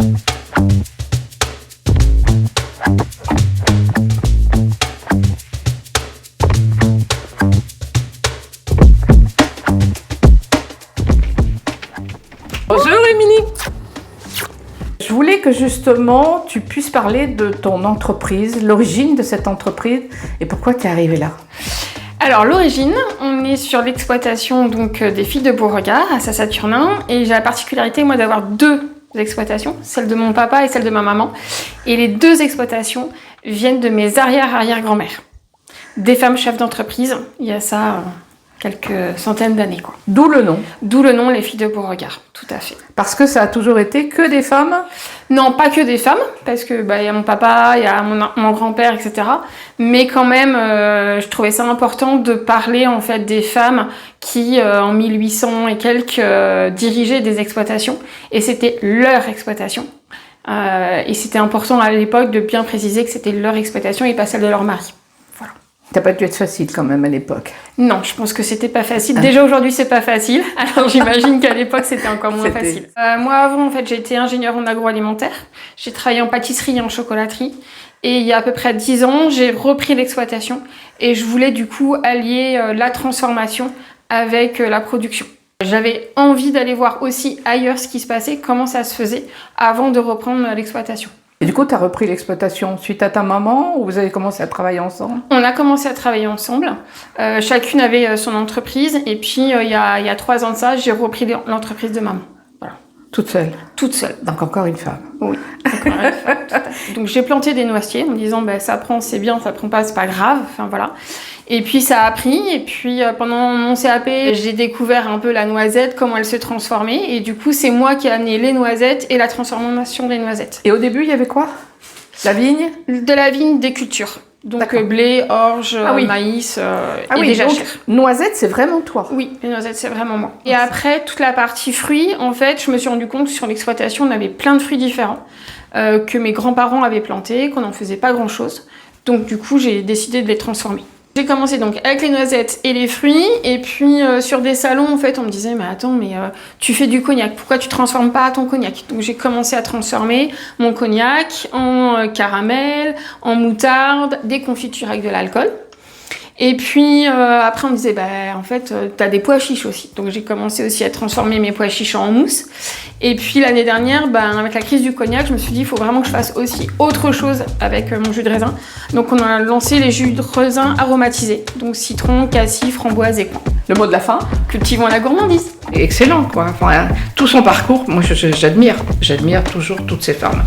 Bonjour Émilie. Je voulais que justement tu puisses parler de ton entreprise, l'origine de cette entreprise et pourquoi tu es arrivée là. Alors l'origine, on est sur l'exploitation donc des filles de Beauregard à Saturnin et j'ai la particularité moi d'avoir deux exploitations, celle de mon papa et celle de ma maman. Et les deux exploitations viennent de mes arrière-arrière-grand-mères. Des femmes chefs d'entreprise, il y a ça quelques centaines d'années quoi. D'où le nom. D'où le nom les filles de Beauregard, tout à fait. Parce que ça a toujours été que des femmes? Non, pas que des femmes, parce que y a mon papa, il y a mon grand-père, etc. Mais quand même, je trouvais ça important de parler en fait des femmes qui, en 1800 et quelques, dirigeaient des exploitations, et c'était leur exploitation. Et c'était important à l'époque de bien préciser que c'était leur exploitation et pas celle de leur mari. Voilà. T'as pas dû être facile quand même à l'époque. Non, je pense que c'était pas facile. Déjà aujourd'hui c'est pas facile, alors j'imagine qu'à l'époque c'était encore moins facile. Moi avant en fait j'ai été ingénieure en agroalimentaire, j'ai travaillé en pâtisserie et en chocolaterie et il y a à peu près 10 ans j'ai repris l'exploitation et je voulais du coup allier la transformation avec la production. J'avais envie d'aller voir aussi ailleurs ce qui se passait, comment ça se faisait avant de reprendre l'exploitation. Et du coup, tu as repris l'exploitation suite à ta maman ou vous avez commencé à travailler ensemble? On a commencé à travailler ensemble. Chacune avait son entreprise. Et puis, il y a 3 ans de ça, j'ai repris l'entreprise de maman. Voilà. Toute seule? Toute seule. Donc encore une femme? Oui, encore une femme, tout à fait. Donc j'ai planté des noisetiers en me disant ça prend, c'est bien, ça prend pas, c'est pas grave. Enfin voilà. Et puis ça a pris. Et puis pendant mon CAP, j'ai découvert un peu la noisette, comment elle se transformait. Et du coup, c'est moi qui ai amené les noisettes et la transformation des noisettes. Et au début, il y avait quoi? La vigne? De la vigne, des cultures. Donc blé, orge, maïs et des jachères. Noisette, c'est vraiment toi? Oui, les noisettes, c'est vraiment moi. Et après, toute la partie fruits, en fait, je me suis rendu compte que sur l'exploitation, on avait plein de fruits différents que mes grands-parents avaient plantés, qu'on n'en faisait pas grand-chose. Donc du coup, j'ai décidé de les transformer. J'ai commencé donc avec les noisettes et les fruits, et puis sur des salons, en fait, on me disait « Mais attends, tu fais du cognac, pourquoi tu transformes pas ton cognac ?» Donc j'ai commencé à transformer mon cognac en caramel, en moutarde, des confitures avec de l'alcool. Et puis après on me disait en fait t'as des pois chiches aussi, donc j'ai commencé aussi à transformer mes pois chiches en mousse. Et puis l'année dernière avec la crise du cognac, je me suis dit il faut vraiment que je fasse aussi autre chose avec mon jus de raisin. Donc on a lancé les jus de raisin aromatisés, donc citron, cassis, framboise et coin. Le mot de la fin? Cultivons la gourmandise. Excellent quoi, enfin, tout son parcours, moi j'admire toujours toutes ces femmes.